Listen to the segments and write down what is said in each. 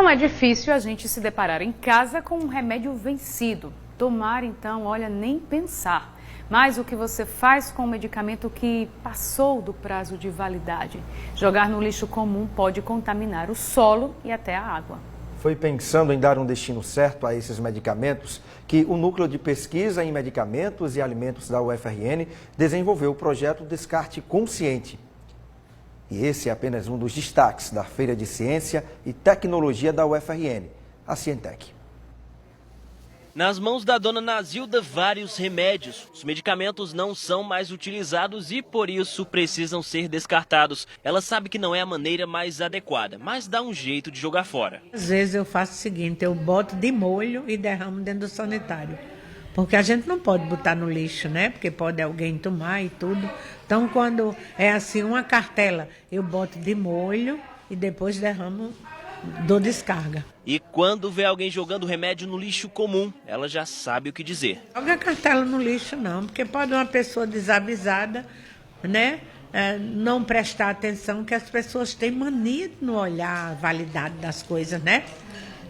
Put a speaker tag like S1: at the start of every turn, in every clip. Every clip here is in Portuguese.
S1: Não é difícil a gente se deparar em casa com um remédio vencido. Tomar, então, olha, nem pensar. Mas o que você faz com o medicamento que passou do prazo de validade? Jogar no lixo comum pode contaminar o solo e até a água.
S2: Foi pensando em dar um destino certo a esses medicamentos que o Núcleo de Pesquisa em Medicamentos e Alimentos da UFRN desenvolveu o projeto Descarte Consciente. E esse é apenas um dos destaques da Feira de Ciência e Tecnologia da UFRN, a Cientec.
S3: Nas mãos da dona Nazilda, vários remédios. Os medicamentos não são mais utilizados e, por isso, precisam ser descartados. Ela sabe que não é a maneira mais adequada, mas dá um jeito de jogar fora.
S4: Às vezes eu faço o seguinte, eu boto de molho e derramo dentro do sanitário. Porque a gente não pode botar no lixo, né? Porque pode alguém tomar e tudo. Então, quando é assim, uma cartela, eu boto de molho e depois derramo, dou descarga.
S3: E quando vê alguém jogando remédio no lixo comum, ela já sabe o que dizer.
S4: Joga a cartela no lixo não, porque pode uma pessoa desavisada, né? Não prestar atenção, que as pessoas têm mania de não olhar a validade das coisas, né?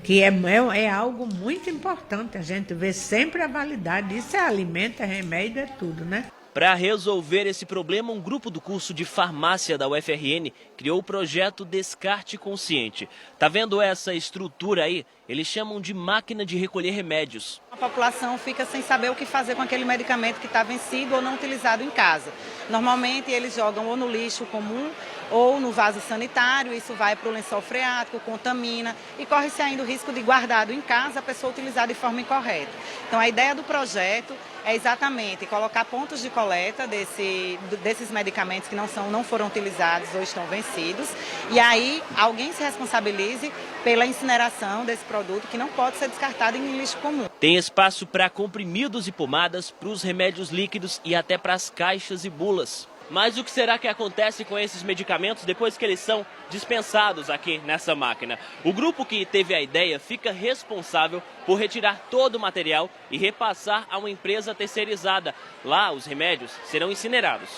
S4: Que é algo muito importante, a gente vê sempre a validade. Isso é alimento, é remédio, é tudo, né?
S3: Para resolver esse problema, um grupo do curso de farmácia da UFRN criou o projeto Descarte Consciente. Tá vendo essa estrutura aí? Eles chamam de máquina de recolher remédios.
S5: A população fica sem saber o que fazer com aquele medicamento que está vencido ou não utilizado em casa. Normalmente eles jogam ou no lixo comum ou no vaso sanitário, isso vai para o lençol freático, contamina e corre-se ainda o risco de, guardado em casa, a pessoa utilizar de forma incorreta. Então a ideia do projeto é exatamente colocar pontos de coleta desses medicamentos que não foram utilizados ou estão vencidos, e aí alguém se responsabilize pela incineração desse produto que não pode ser descartado em lixo comum.
S3: Tem espaço para comprimidos e pomadas, para os remédios líquidos e até para as caixas e bulas. Mas o que será que acontece com esses medicamentos depois que eles são dispensados aqui nessa máquina? O grupo que teve a ideia fica responsável por retirar todo o material e repassar a uma empresa terceirizada. Lá, os remédios serão incinerados.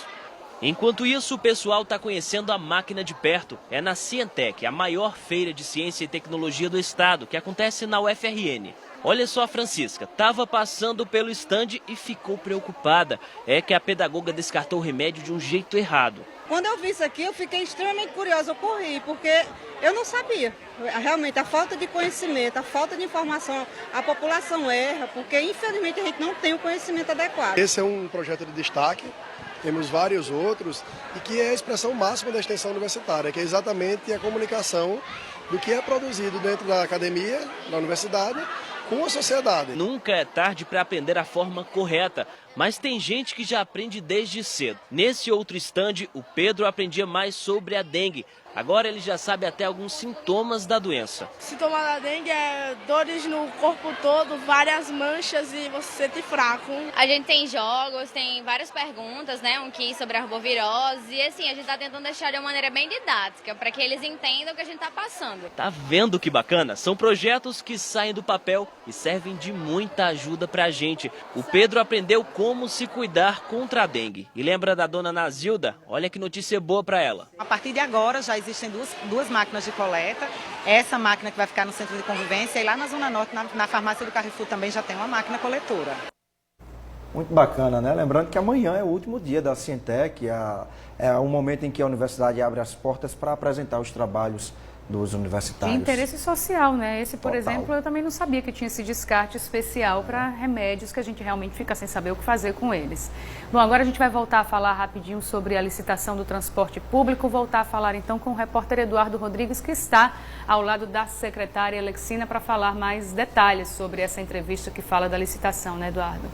S3: Enquanto isso, o pessoal está conhecendo a máquina de perto. É na Cientec, a maior feira de ciência e tecnologia do estado, que acontece na UFRN. Olha só a Francisca, estava passando pelo estande e ficou preocupada. É que a pedagoga descartou o remédio de um jeito errado.
S6: Quando eu vi isso aqui, eu fiquei extremamente curiosa, eu corri, porque eu não sabia. Realmente, a falta de conhecimento, a falta de informação, a população erra, porque infelizmente a gente não tem o conhecimento adequado.
S7: Esse é um projeto de destaque, temos vários outros, e que é a expressão máxima da extensão universitária, que é exatamente a comunicação do que é produzido dentro da academia, da universidade, com a sociedade.
S3: Nunca é tarde para aprender a forma correta, mas tem gente que já aprende desde cedo. Nesse outro estande, o Pedro aprendia mais sobre a dengue. Agora ele já sabe até alguns sintomas da doença.
S8: Sintoma da dengue é dores no corpo todo, várias manchas e você se sente fraco.
S9: A gente tem jogos, tem várias perguntas, né? Um quiz sobre a arbovirose e assim, a gente tá tentando deixar de uma maneira bem didática, para que eles entendam o que a gente tá passando.
S3: Tá vendo que bacana? São projetos que saem do papel e servem de muita ajuda pra gente. O Pedro aprendeu como se cuidar contra a dengue. E lembra da dona Nazilda? Olha que notícia boa pra ela.
S5: A partir de agora já existem duas máquinas de coleta. Essa máquina que vai ficar no centro de convivência e lá na Zona Norte, na farmácia do Carrefour também já tem uma máquina coletora.
S2: Muito bacana, né? Lembrando que amanhã é o último dia da Cientec, é o momento em que a universidade abre as portas para apresentar os trabalhos dos universitários.
S1: E interesse social, né? Esse, por
S2: Total.
S1: exemplo, eu também não sabia que tinha esse descarte especial para remédios que a gente realmente fica sem saber o que fazer com eles. Bom, agora a gente vai voltar a falar rapidinho sobre a licitação do transporte público, voltar a falar então com o repórter Eduardo Rodrigues, que está ao lado da secretária Alexina para falar mais detalhes sobre essa entrevista que fala da licitação, né, Eduardo?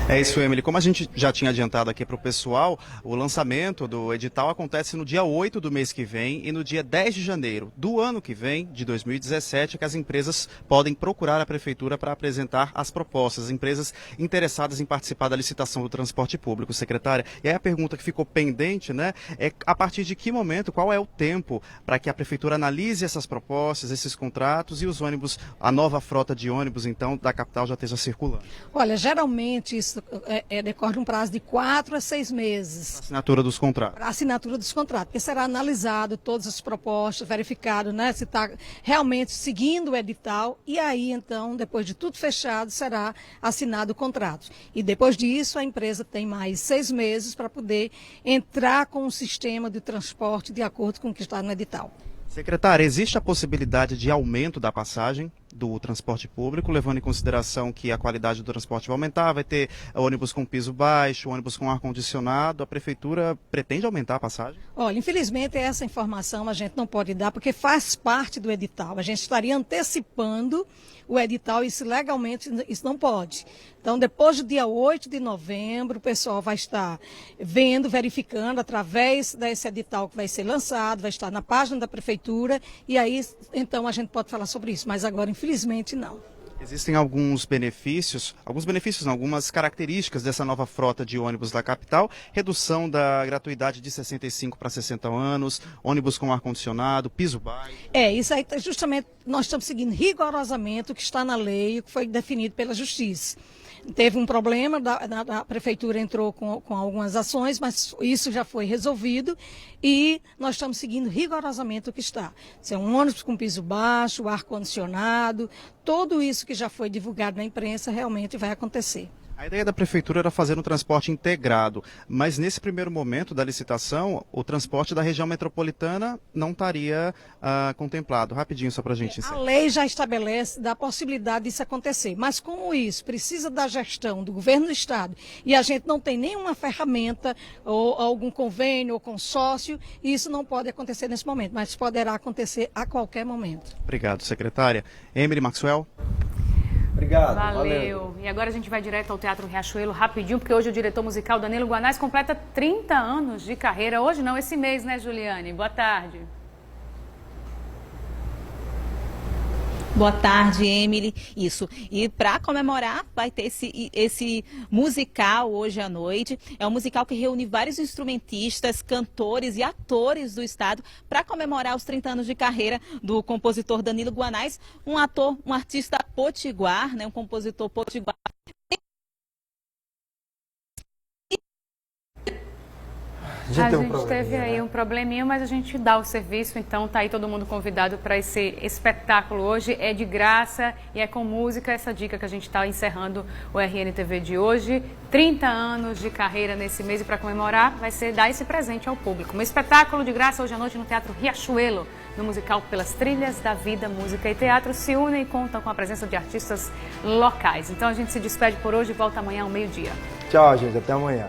S10: É isso, Emily. Como a gente já tinha adiantado aqui para o pessoal, o lançamento do edital acontece no dia 8 do mês que vem e no dia 10 de janeiro do ano que vem, de 2017, que as empresas podem procurar a Prefeitura para apresentar as propostas, as empresas interessadas em participar da licitação do transporte público, secretária. E aí a pergunta que ficou pendente, né, é a partir de que momento, qual é o tempo para que a Prefeitura analise essas propostas, esses contratos e os ônibus, a nova frota de ônibus, então, da capital já esteja circulando?
S11: Olha, geralmente isso isso decorre de um prazo de 4 a 6 meses.
S10: Assinatura dos contratos.
S11: Para a assinatura dos contratos, porque será analisado todas as propostas, verificado, né, se está realmente seguindo o edital, e aí, então, depois de tudo fechado, será assinado o contrato. E depois disso, a empresa tem mais 6 meses para poder entrar com o sistema de transporte de acordo com o que está no edital.
S10: Secretária, existe a possibilidade de aumento da passagem do transporte público, levando em consideração que a qualidade do transporte vai aumentar, vai ter ônibus com piso baixo, ônibus com ar-condicionado. A Prefeitura pretende aumentar a passagem?
S11: Olha, infelizmente essa informação a gente não pode dar porque faz parte do edital. A gente estaria antecipando o edital e legalmente isso não pode. Então, depois do dia 8 de novembro, o pessoal vai estar vendo, verificando através desse edital que vai ser lançado, vai estar na página da Prefeitura e aí, então, a gente pode falar sobre isso. Mas agora, infelizmente, não.
S10: Existem algumas características dessa nova frota de ônibus da capital: redução da gratuidade de 65 para 60 anos, ônibus com ar-condicionado, piso baixo.
S11: Isso aí justamente nós estamos seguindo rigorosamente o que está na lei, o que foi definido pela Justiça. Teve um problema, a Prefeitura entrou com algumas ações, mas isso já foi resolvido e nós estamos seguindo rigorosamente o que está. Se é um ônibus com piso baixo, ar-condicionado, tudo isso que já foi divulgado na imprensa realmente vai acontecer.
S10: A ideia da Prefeitura era fazer um transporte integrado, mas nesse primeiro momento da licitação, o transporte da região metropolitana não estaria contemplado. Rapidinho, só para a gente encerrar.
S11: A lei já estabelece da possibilidade disso acontecer, mas como isso precisa da gestão do governo do estado e a gente não tem nenhuma ferramenta ou algum convênio ou consórcio, isso não pode acontecer nesse momento, mas poderá acontecer a qualquer momento.
S10: Obrigado, secretária. Emily Maxwell.
S2: Obrigado.
S1: Valeu. E agora a gente vai direto ao Teatro Riachuelo rapidinho, porque hoje o diretor musical Danilo Guanais completa 30 anos de carreira. Hoje não, esse mês, né, Juliane? Boa tarde.
S12: Boa tarde, Emily. Isso. E para comemorar, vai ter esse musical hoje à noite. É um musical que reúne vários instrumentistas, cantores e atores do estado para comemorar os 30 anos de carreira do compositor Danilo Guanais, um artista potiguar, né, um compositor potiguar.
S1: A gente teve aí um probleminha, mas a gente dá o serviço, então tá aí todo mundo convidado para esse espetáculo hoje. É de graça e é com música. Essa dica que a gente está encerrando o RNTV de hoje. 30 anos de carreira nesse mês e para comemorar vai ser dar esse presente ao público. Um espetáculo de graça hoje à noite no Teatro Riachuelo, no musical Pelas Trilhas da Vida, Música e Teatro. Se unem e contam com a presença de artistas locais. Então a gente se despede por hoje e volta amanhã ao meio-dia.
S2: Tchau, gente. Até amanhã.